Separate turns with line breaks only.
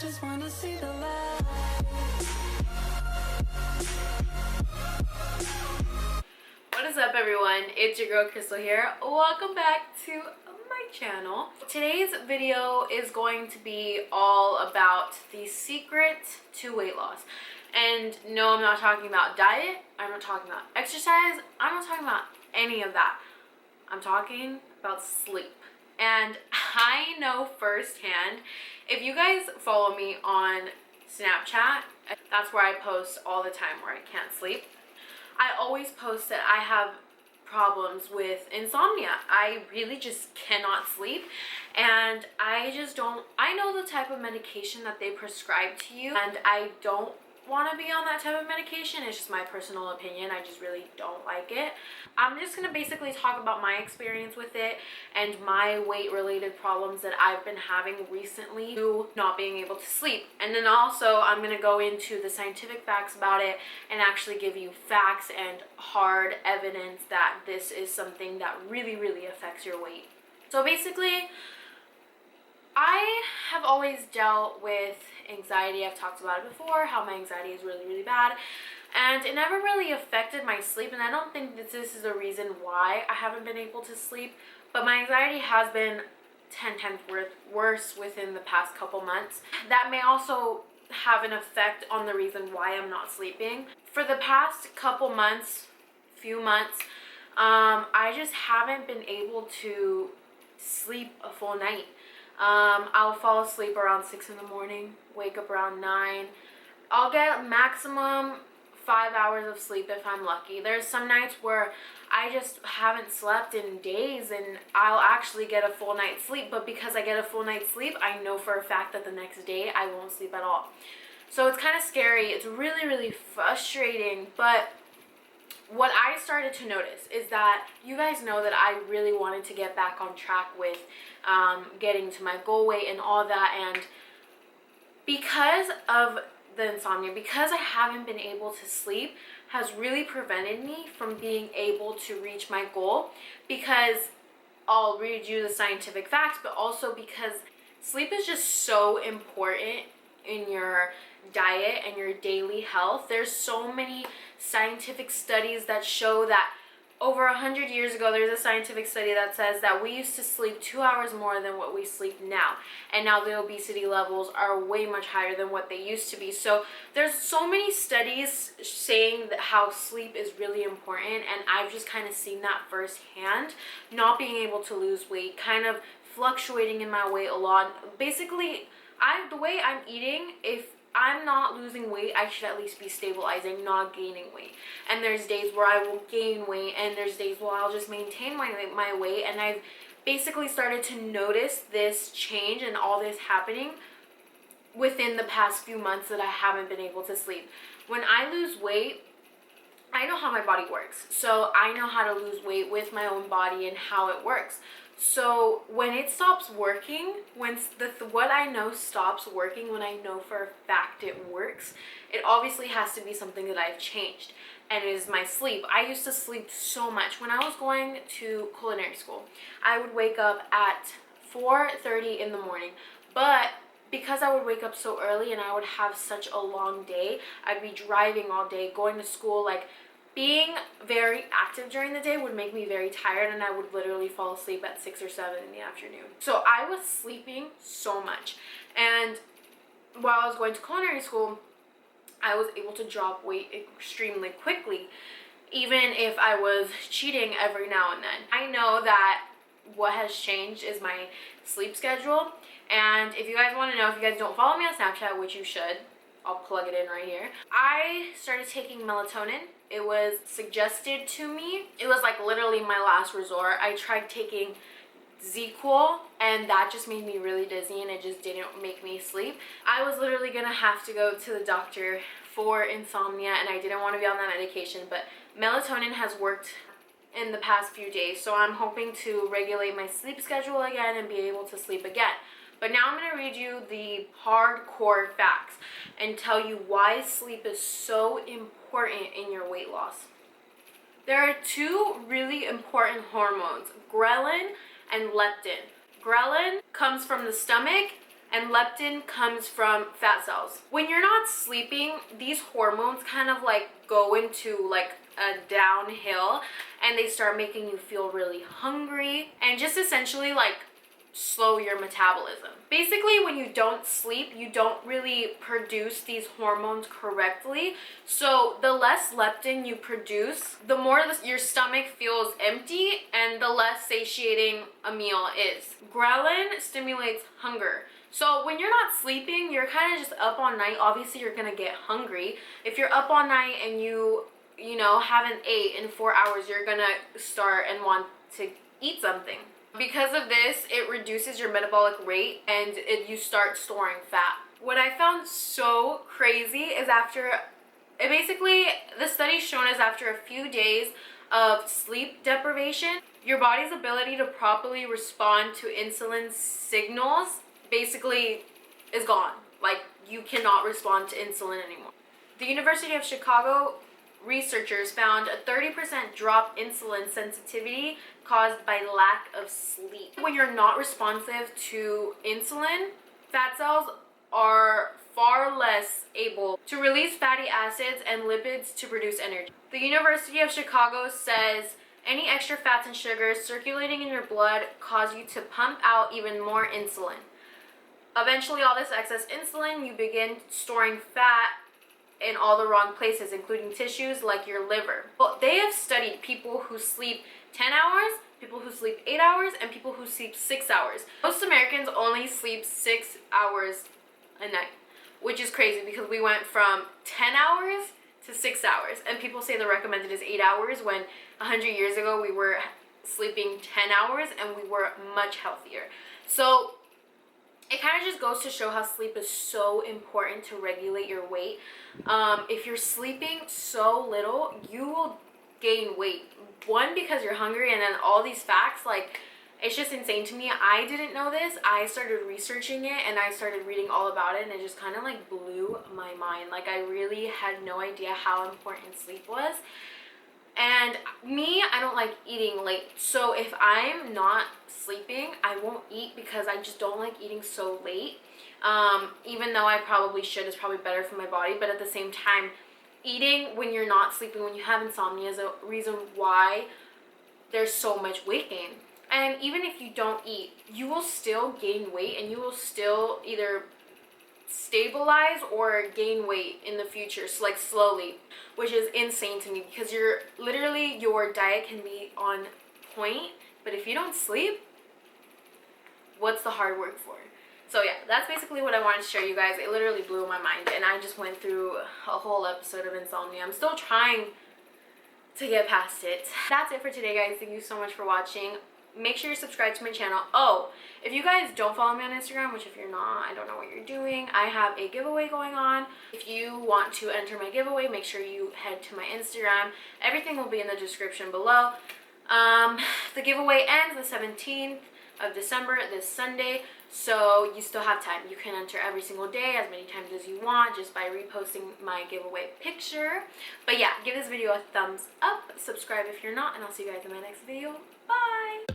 Just wanna see the light.
What is up, everyone? It's your girl Crystal here. Welcome back to my channel. Today's video is going to be all about the secret to weight loss. And no, I'm not talking about diet. I'm not talking about exercise. I'm not talking about any of that. I'm talking about sleep. And I know firsthand, if you guys follow me on Snapchat, that's where I post all the time where I can't sleep. I always post that I have problems with insomnia. I really just cannot sleep, and I know the type of medication that they prescribe to you, and I don't want to be on that type of medication. It's just my personal opinion. I just really don't like it. I'm just going to basically talk about my experience with it and my weight related problems that I've been having recently to not being able to sleep. And then also I'm going to go into the scientific facts about it and actually give you facts and hard evidence that this is something that really, really affects your weight. So basically, I have always dealt with anxiety. I've talked about it before, how my anxiety is really, really bad. And it never really affected my sleep. And I don't think that this is the reason why I haven't been able to sleep. But my anxiety has been 10 times worse within the past couple months. That may also have an effect on the reason why I'm not sleeping. For the past couple months, few months, I just haven't been able to sleep a full night. I'll fall asleep around 6 in the morning, wake up around 9. I'll get maximum 5 hours of sleep if I'm lucky. There's some nights where I just haven't slept in days and I'll actually get a full night's sleep, but because I get a full night's sleep, I know for a fact that the next day I won't sleep at all. So it's kind of scary. It's really, really frustrating, but what I started to notice is that you guys know that I really wanted to get back on track with getting to my goal weight and all that, and because of the insomnia, because I haven't been able to sleep, has really prevented me from being able to reach my goal. Because I'll read you the scientific facts, but also because sleep is just so important in your diet and your daily health. There's so many scientific studies that show that over 100 years ago, there's a scientific study that says that we used to sleep 2 hours more than what we sleep now. And now the obesity levels are way much higher than what they used to be. So there's so many studies saying that how sleep is really important. And I've just kind of seen that firsthand, not being able to lose weight, kind of fluctuating in my weight a lot. Basically, the way I'm eating, if I'm not losing weight, I should at least be stabilizing, not gaining weight. And there's days where I will gain weight, and there's days where I'll just maintain my weight. And I've basically started to notice this change and all this happening within the past few months that I haven't been able to sleep. When I lose weight, I know how my body works. So I know how to lose weight with my own body and how it works. So when it stops working, when what I know stops working, when I know for a fact it works, it obviously has to be something that I've changed, and it is my sleep. I used to sleep so much. When I was going to culinary school, I would wake up at 4:30 in the morning, but because I would wake up so early and I would have such a long day, I'd be driving all day, going to school, like being very active during the day would make me very tired, and I would literally fall asleep at 6 or 7 in the afternoon. So I was sleeping so much. And while I was going to culinary school, I was able to drop weight extremely quickly, even if I was cheating every now and then. I know that what has changed is my sleep schedule. And if you guys want to know, if you guys don't follow me on Snapchat, which you should, I'll plug it in right here. I started taking melatonin. It was suggested to me. It was like literally my last resort. I tried taking Z-Cool, and that just made me really dizzy, and it just didn't make me sleep. I was literally gonna have to go to the doctor for insomnia, and I didn't want to be on that medication, but melatonin has worked in the past few days, so I'm hoping to regulate my sleep schedule again and be able to sleep again. But now I'm going to read you the hardcore facts and tell you why sleep is so important in your weight loss. There are two really important hormones, ghrelin and leptin. Ghrelin comes from the stomach and leptin comes from fat cells. When you're not sleeping, these hormones kind of like go into like a downhill, and they start making you feel really hungry and just essentially like slow your metabolism. Basically, when you don't sleep, you don't really produce these hormones correctly. So the less leptin you produce, the more your stomach feels empty and the less satiating a meal is. Ghrelin stimulates hunger. So when you're not sleeping, you're kind of just up all night. Obviously, you're gonna get hungry. If you're up all night and you know, haven't ate in 4 hours, you're gonna start and want to eat something. Because of this, it reduces your metabolic rate and you start storing fat. What I found so crazy is basically, the study's shown us after a few days of sleep deprivation, your body's ability to properly respond to insulin signals basically is gone. Like, you cannot respond to insulin anymore. The University of Chicago researchers found a 30% drop insulin sensitivity caused by lack of sleep. When you're not responsive to insulin, fat cells are far less able to release fatty acids and lipids to produce energy. The University of Chicago says any extra fats and sugars circulating in your blood cause you to pump out even more insulin. Eventually, all this excess insulin, you begin storing fat in all the wrong places, including tissues like your liver. Well, they have studied people who sleep 10 hours, people who sleep 8 hours, and people who sleep 6 hours. Most Americans only sleep 6 hours a night, which is crazy because we went from 10 hours to 6 hours, and people say the recommended is 8 hours when 100 years ago we were sleeping 10 hours and we were much healthier. So it kind of just goes to show how sleep is so important to regulate your weight. If you're sleeping so little, you will gain weight. One, because you're hungry, and then all these facts, like, it's just insane to me. I didn't know this. I started researching it and I started reading all about it, and it just kind of like blew my mind. Like, I really had no idea how important sleep was. And me, I don't like eating late. So if I'm not sleeping, I won't eat because I just don't like eating so late. Even though I probably should, it's probably better for my body. But at the same time, eating when you're not sleeping, when you have insomnia, is a reason why there's so much weight gain. And even if you don't eat, you will still gain weight, and you will still either stabilize or gain weight in the future, so like slowly, which is insane to me because your diet can be on point, but if you don't sleep, what's the hard work for? So yeah, that's basically what I wanted to share you guys. It literally blew my mind, and I just went through a whole episode of insomnia. I'm still trying to get past it. That's it for today, guys. Thank you so much for watching. Make sure you're subscribed to my channel. Oh, if you guys don't follow me on Instagram, which if you're not, I don't know what you're doing, I have a giveaway going on. If you want to enter my giveaway, make sure you head to my Instagram. Everything will be in the description below. The giveaway ends the 17th of December, this Sunday, so you still have time. You can enter every single day, as many times as you want, just by reposting my giveaway picture. But yeah, give this video a thumbs up, subscribe if you're not, and I'll see you guys in my next video. Bye!